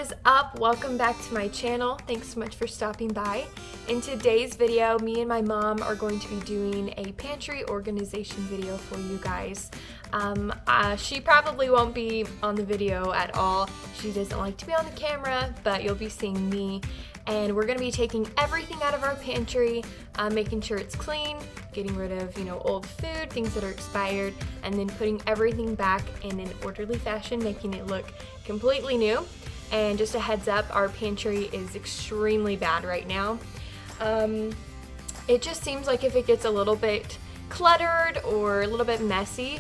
is up? Welcome back to my channel. Thanks so much for stopping by. In today's video, me and my mom are going to be doing a pantry organization video for you guys. She probably won't be on the video at all. She doesn't like to be on the camera, but you'll be seeing me. And we're gonna be taking everything out of our pantry, making sure it's clean, getting rid of, old food, things that are expired, and then putting everything back in an orderly fashion, making it look completely new. And just a heads up, our pantry is extremely bad right now. It just seems like if it gets a little bit cluttered or a little bit messy,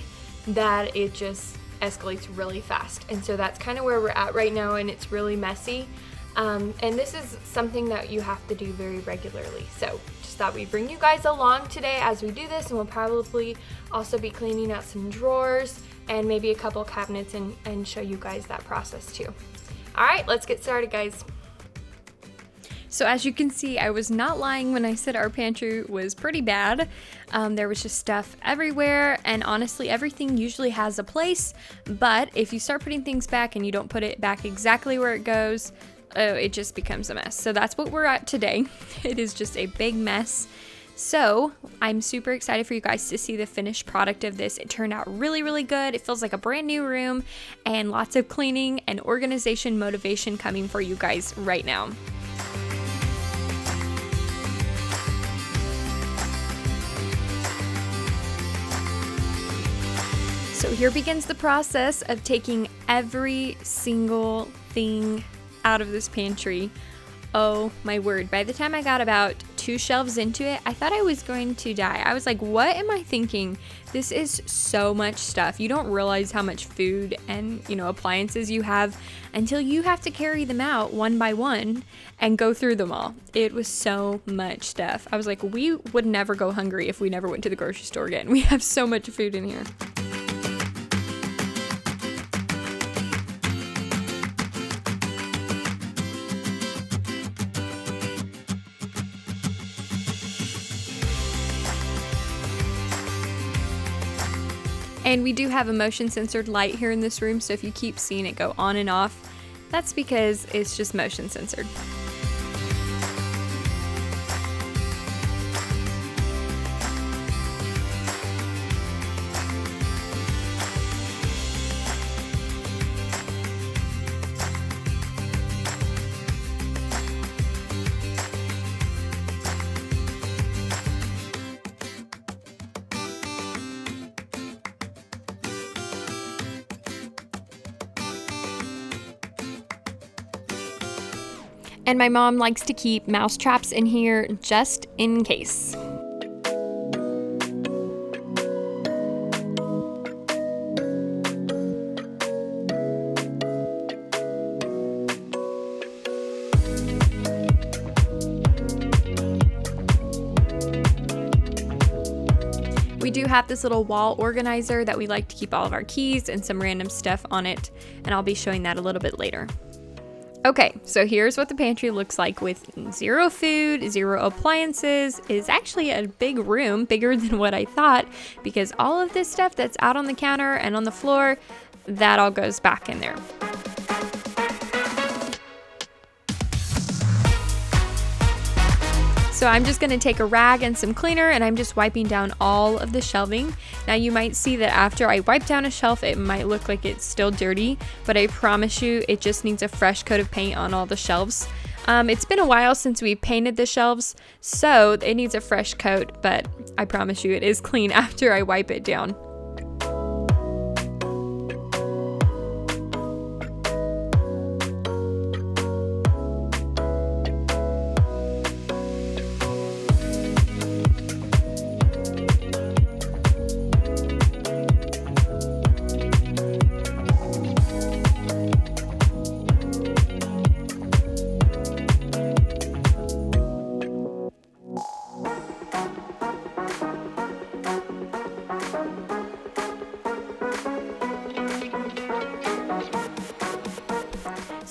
that it just escalates really fast. And so that's kind of where we're at right now, and it's really messy. And this is something that you have to do very regularly. So just thought we'd bring you guys along today as we do this, and we'll probably also be cleaning out some drawers and maybe a couple cabinets and show you guys that process too. All right, let's get started, guys. So as you can see, I was not lying when I said our pantry was pretty bad. There was just stuff everywhere, and honestly, everything usually has a place, but if you start putting things back and you don't put it back exactly where it goes, it just becomes a mess. So that's what we're at today. It is just a big mess. So I'm super excited for you guys to see the finished product of this. It turned out really, really good. It feels like a brand new room, and lots of cleaning and organization motivation coming for you guys right now. So here begins the process of taking every single thing out of this pantry. Oh my word. By the time I got about 2 shelves into it, I thought I was going to die. I was like, what am I thinking? This is so much stuff. You don't realize how much food and, appliances you have until you have to carry them out one by one and go through them all. It was so much stuff. I was like, we would never go hungry if we never went to the grocery store again. We have so much food in here. And we do have a motion censored light here in this room, so if you keep seeing it go on and off, that's because it's just motion censored. And my mom likes to keep mouse traps in here just in case. We do have this little wall organizer that we like to keep all of our keys and some random stuff on it, and I'll be showing that a little bit later. Okay, so here's what the pantry looks like with 0 food, 0 appliances. It is actually a big room, bigger than what I thought, because all of this stuff that's out on the counter and on the floor, that all goes back in there. So I'm just gonna take a rag and some cleaner, and I'm just wiping down all of the shelving. Now you might see that after I wipe down a shelf, it might look like it's still dirty, but I promise you it just needs a fresh coat of paint on all the shelves. It's been a while since we painted the shelves, so it needs a fresh coat, but I promise you it is clean after I wipe it down.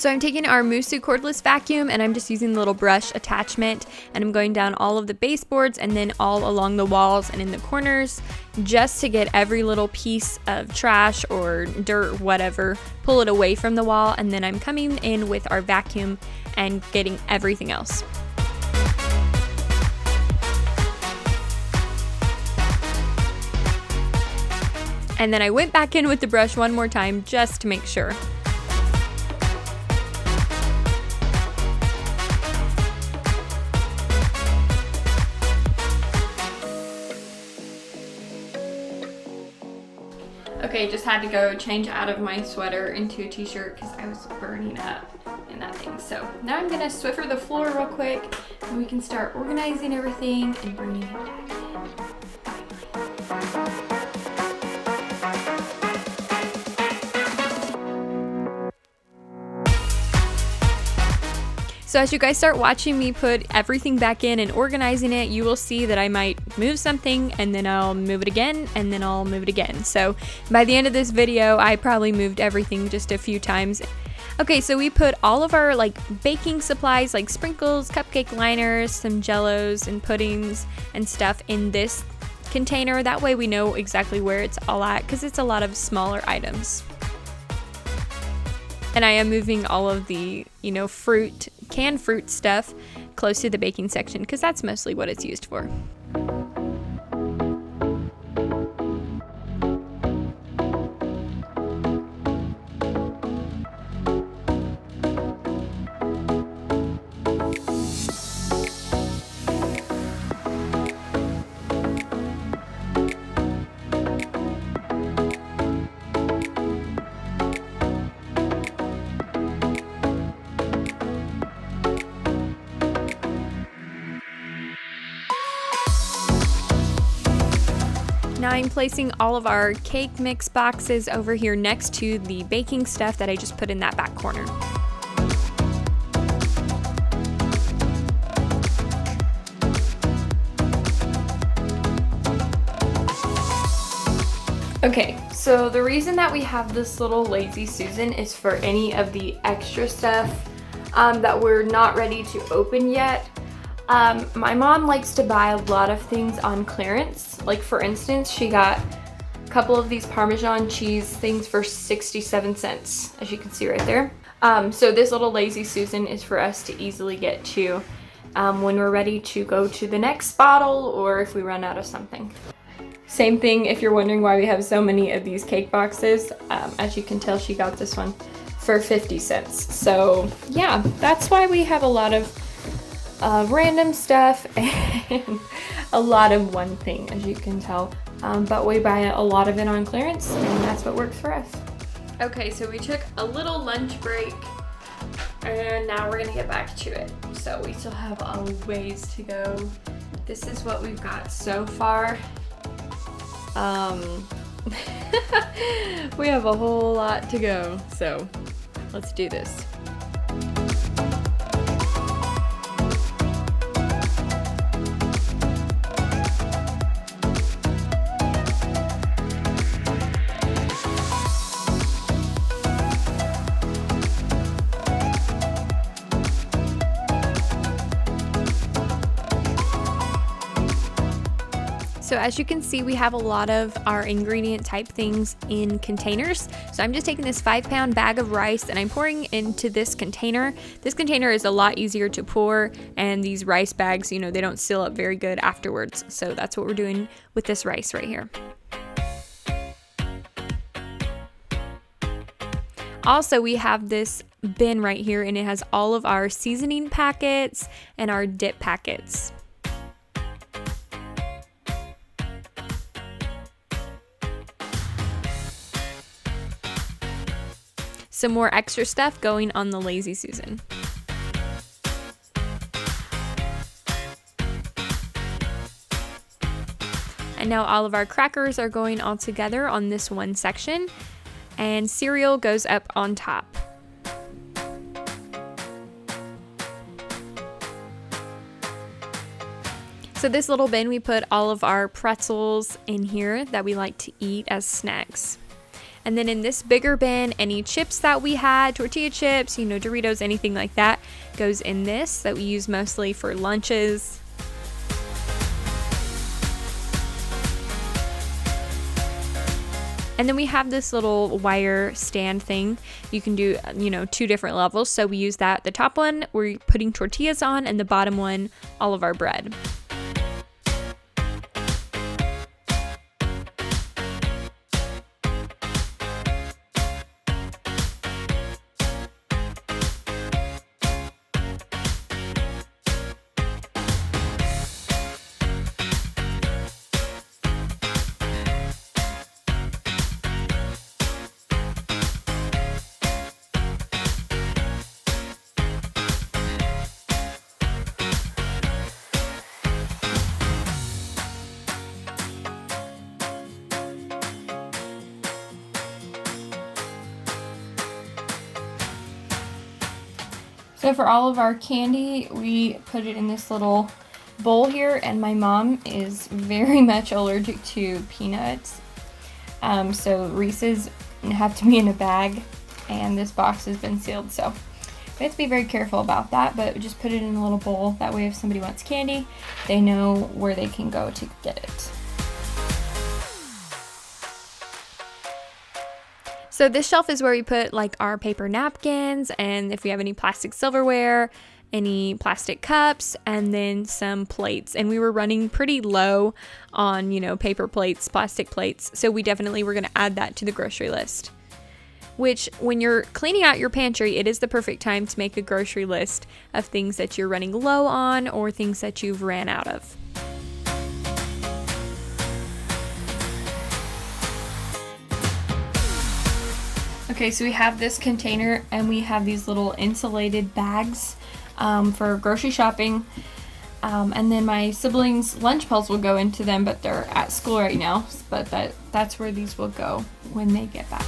So I'm taking our Musu cordless vacuum and I'm just using the little brush attachment, and I'm going down all of the baseboards and then all along the walls and in the corners just to get every little piece of trash or dirt, whatever, pull it away from the wall, and then I'm coming in with our vacuum and getting everything else. And then I went back in with the brush one more time just to make sure. Okay, just had to go change out of my sweater into a t-shirt because I was burning up in that thing. So now I'm gonna Swiffer the floor real quick and we can start organizing everything and bringing it back in. So as you guys start watching me put everything back in and organizing it, you will see that I might move something and then I'll move it again and then I'll move it again. So by the end of this video, I probably moved everything just a few times. Okay, so we put all of our like baking supplies like sprinkles, cupcake liners, some jellos and puddings and stuff in this container. That way we know exactly where it's all at because it's a lot of smaller items. And I am moving all of the, canned fruit stuff close to the baking section because that's mostly what it's used for. Now I'm placing all of our cake mix boxes over here next to the baking stuff that I just put in that back corner. Okay, so the reason that we have this little Lazy Susan is for any of the extra stuff that we're not ready to open yet. My mom likes to buy a lot of things on clearance. Like for instance, she got a couple of these Parmesan cheese things for 67 cents, as you can see right there. So this little Lazy Susan is for us to easily get to when we're ready to go to the next bottle or if we run out of something. Same thing if you're wondering why we have so many of these cake boxes. As you can tell, she got this one for 50 cents. So yeah, that's why we have a lot of random stuff and a lot of one thing, as you can tell, but we buy a lot of it on clearance and that's what works for us. Okay, so we took a little lunch break and now we're gonna get back to it. So we still have a ways to go. This is what we've got so far. We have a whole lot to go, so let's do this. So as you can see, we have a lot of our ingredient type things in containers. So I'm just taking this 5-pound bag of rice and I'm pouring into this container. This container is a lot easier to pour, and these rice bags, they don't seal up very good afterwards. So that's what we're doing with this rice right here. Also, we have this bin right here and it has all of our seasoning packets and our dip packets. Some more extra stuff going on the Lazy Susan. And now all of our crackers are going all together on this one section, and cereal goes up on top. So this little bin, we put all of our pretzels in here that we like to eat as snacks. And then in this bigger bin, any chips that we had, tortilla chips, you know, Doritos, anything like that, goes in this that we use mostly for lunches. And then we have this little wire stand thing. You can do, you know, 2 different levels. So we use that. The top one, we're putting tortillas on, and the bottom one, all of our bread. So for all of our candy, we put it in this little bowl here, and my mom is very much allergic to peanuts. So Reese's have to be in a bag, and this box has been sealed, so we have to be very careful about that, but just put it in a little bowl. That way if somebody wants candy, they know where they can go to get it. So this shelf is where we put like our paper napkins, and if we have any plastic silverware, any plastic cups, and then some plates. And we were running pretty low on, you know, paper plates, plastic plates. So we definitely were going to add that to the grocery list. Which, when you're cleaning out your pantry, it is the perfect time to make a grocery list of things that you're running low on or things that you've ran out of. Okay, so we have this container, and we have these little insulated bags for grocery shopping. And then my siblings' lunch pails will go into them, but they're at school right now. But that's where these will go when they get back.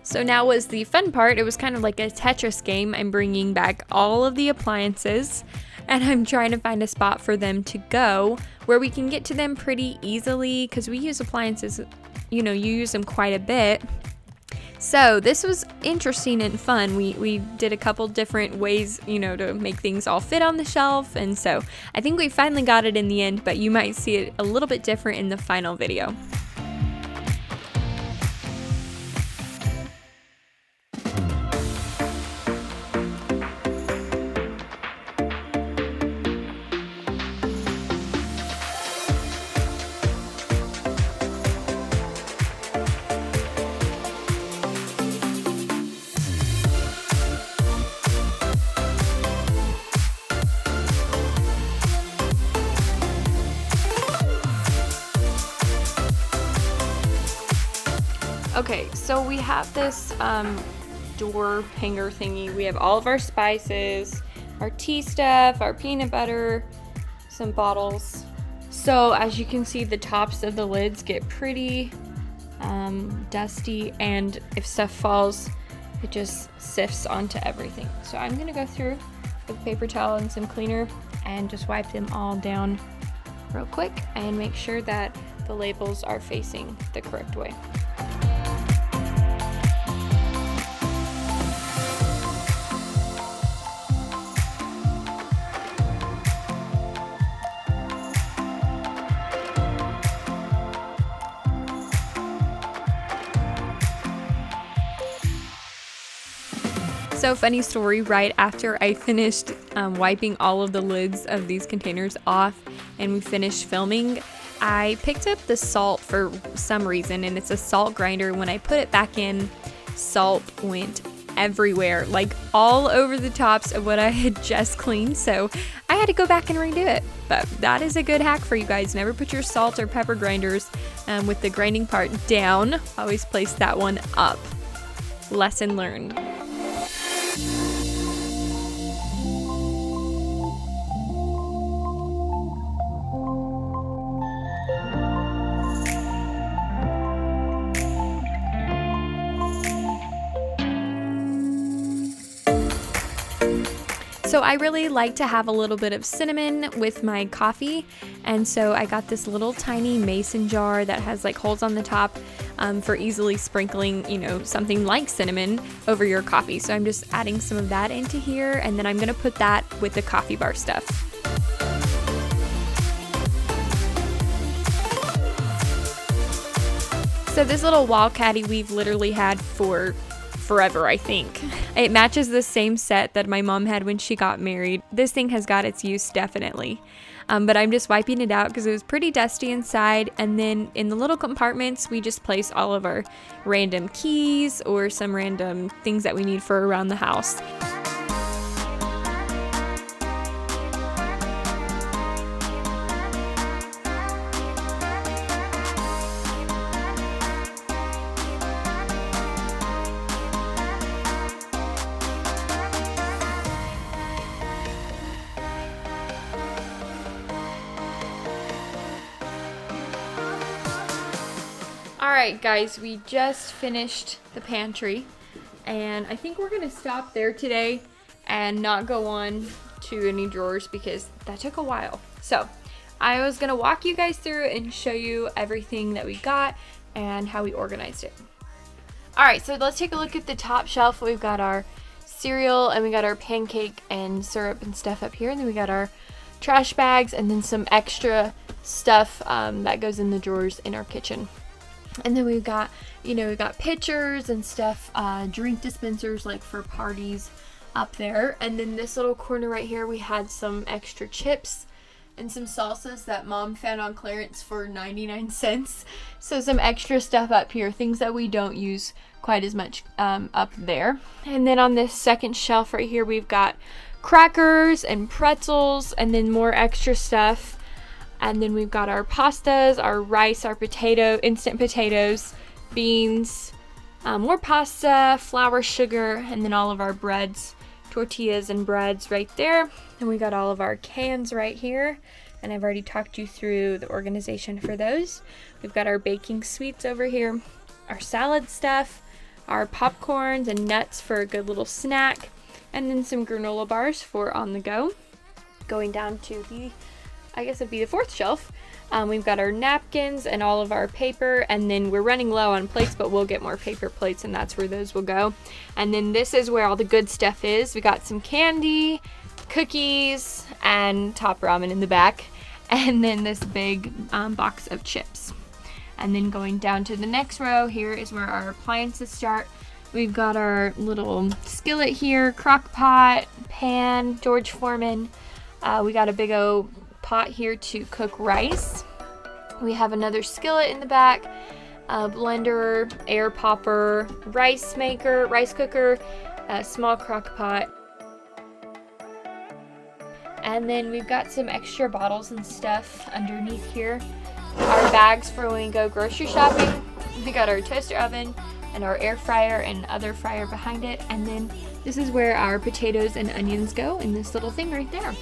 So now was the fun part. It was kind of like a Tetris game. I'm bringing back all of the appliances, and I'm trying to find a spot for them to go where we can get to them pretty easily, because we use appliances, you know, you use them quite a bit. So this was interesting and fun. We did a couple different ways, you know, to make things all fit on the shelf, and so I think we finally got it in the end, but you might see it a little bit different in the final video. Okay, so we have this door hanger thingy. We have all of our spices, our tea stuff, our peanut butter, some bottles. So as you can see, the tops of the lids get pretty dusty, and if stuff falls, it just sifts onto everything. So I'm gonna go through with a paper towel and some cleaner and just wipe them all down real quick and make sure that the labels are facing the correct way. So funny story, right after I finished wiping all of the lids of these containers off and we finished filming, I picked up the salt for some reason, and it's a salt grinder. When I put it back in, salt went everywhere, like all over the tops of what I had just cleaned, so I had to go back and redo it. But that is a good hack for you guys. Never put your salt or pepper grinders with the grinding part down. Always place that one up. Lesson learned. So So I really like to have a little bit of cinnamon with my coffee, and so I got this little tiny mason jar that has like holes on the top for easily sprinkling, you know, something like cinnamon over your coffee. So I'm just adding some of that into here, and then I'm gonna put that with the coffee bar stuff. So this little wall caddy we've literally had for forever, I think. It matches the same set that my mom had when she got married. This thing has got its use, definitely. But I'm just wiping it out because it was pretty dusty inside. And then in the little compartments, we just place all of our random keys or some random things that we need for around the house. Alright guys, we just finished the pantry, and I think we're going to stop there today and not go on to any drawers because that took a while. So I was going to walk you guys through and show you everything that we got and how we organized it. Alright, so let's take a look at the top shelf. We've got our cereal and we got our pancake and syrup and stuff up here, and then we got our trash bags and then some extra stuff that goes in the drawers in our kitchen. And then we've got, you know, we've got pitchers and stuff, drink dispensers like for parties up there. And then this little corner right here, we had some extra chips and some salsas that Mom found on clearance for 99 cents. So some extra stuff up here, things that we don't use quite as much up there. And then on this second shelf right here, we've got crackers and pretzels and then more extra stuff. And then we've got our pastas, our rice, our instant potatoes, beans, more pasta, flour, sugar, and then all of our breads, tortillas and breads right there. And we got all of our cans right here. And I've already talked you through the organization for those. We've got our baking sweets over here, our salad stuff, our popcorns and nuts for a good little snack, and then some granola bars for on the go. Going down to the, I guess it'd be the fourth shelf. We've got our napkins and all of our paper, and then we're running low on plates, but we'll get more paper plates, and that's where those will go. And then this is where all the good stuff is. We got some candy, cookies, and top ramen in the back, and then this big box of chips. And then going down to the next row, here is where our appliances start. We've got our little skillet here, crock pot, pan, George Foreman. We got a big old pot here to cook rice. We have another skillet in the back, a blender, air popper, rice maker, rice cooker, a small crock pot. And then we've got some extra bottles and stuff underneath here. Our bags for when we go grocery shopping. We got our toaster oven and our air fryer and other fryer behind it. And then this is where our potatoes and onions go in this little thing right there.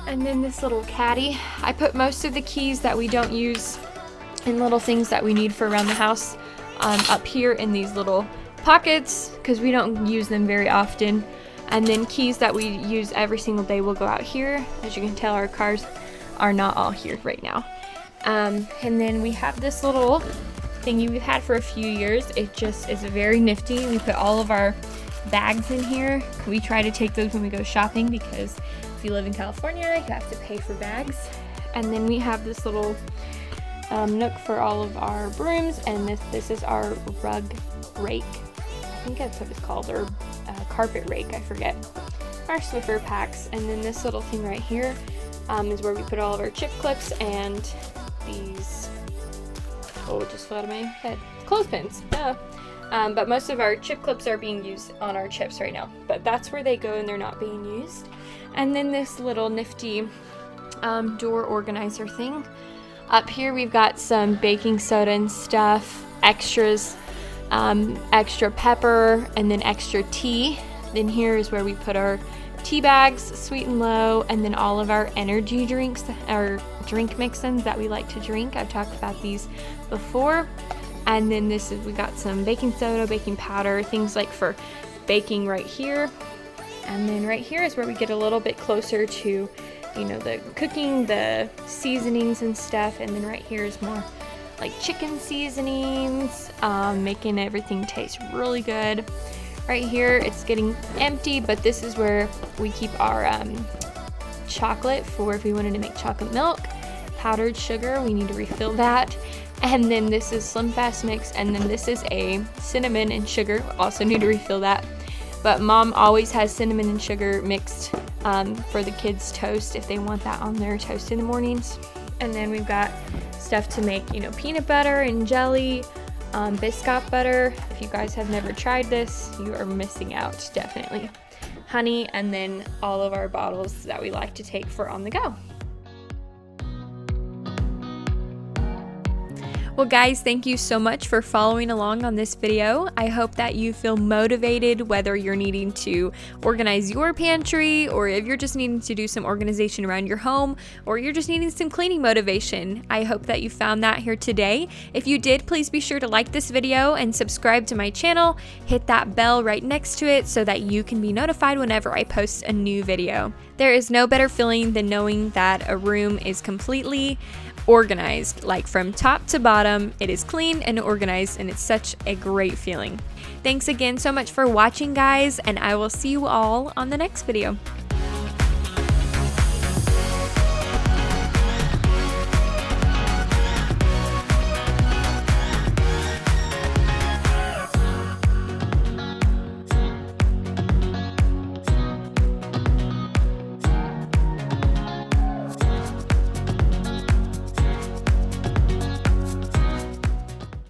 And then this little caddy, I put most of the keys that we don't use and little things that we need for around the house up here in these little pockets because we don't use them very often. And then keys that we use every single day will go out here. As you can tell, our cars are not all here right now. And then we have this little thingy we've had for a few years. It just is very nifty. We put all of our bags in here. We try to take those when we go shopping because if you live in California, you have to pay for bags. And then we have this little nook for all of our brooms, and this is our rug rake. I think that's what it's called, or carpet rake, I forget. Our Swiffer packs, and then this little thing right here is where we put all of our chip clips and these, oh, it just fell out of my head, clothespins. But most of our chip clips are being used on our chips right now, but that's where they go and they're not being used. And then this little nifty door organizer thing. Up here we've got some baking soda and stuff, extras, extra pepper, and then extra tea. Then here is where we put our tea bags, sweet and low, and then all of our energy drinks, our drink mix-ins that we like to drink. I've talked about these before. And then we got some baking soda, baking powder, things like for baking right here. And then right here is where we get a little bit closer to, you know, the cooking, the seasonings and stuff. And then right here is more like chicken seasonings, making everything taste really good. Right here it's getting empty, but this is where we keep our chocolate for if we wanted to make chocolate milk. Powdered sugar, we need to refill that. And then this is Slim Fast Mix, and then this is a cinnamon and sugar, also need to refill that. But Mom always has cinnamon and sugar mixed for the kids' toast if they want that on their toast in the mornings. And then we've got stuff to make, you know, peanut butter and jelly, Biscoff butter. If you guys have never tried this, you are missing out, definitely. Honey, and then all of our bottles that we like to take for on the go. Well guys, thank you so much for following along on this video. I hope that you feel motivated, whether you're needing to organize your pantry, or if you're just needing to do some organization around your home, or you're just needing some cleaning motivation. I hope that you found that here today. If you did, please be sure to like this video and subscribe to my channel. Hit that bell right next to it so that you can be notified whenever I post a new video. There is no better feeling than knowing that a room is completely organized, like from top to bottom. It is clean and organized, and it's such a great feeling. Thanks again so much for watching, guys, and I will see you all on the next video.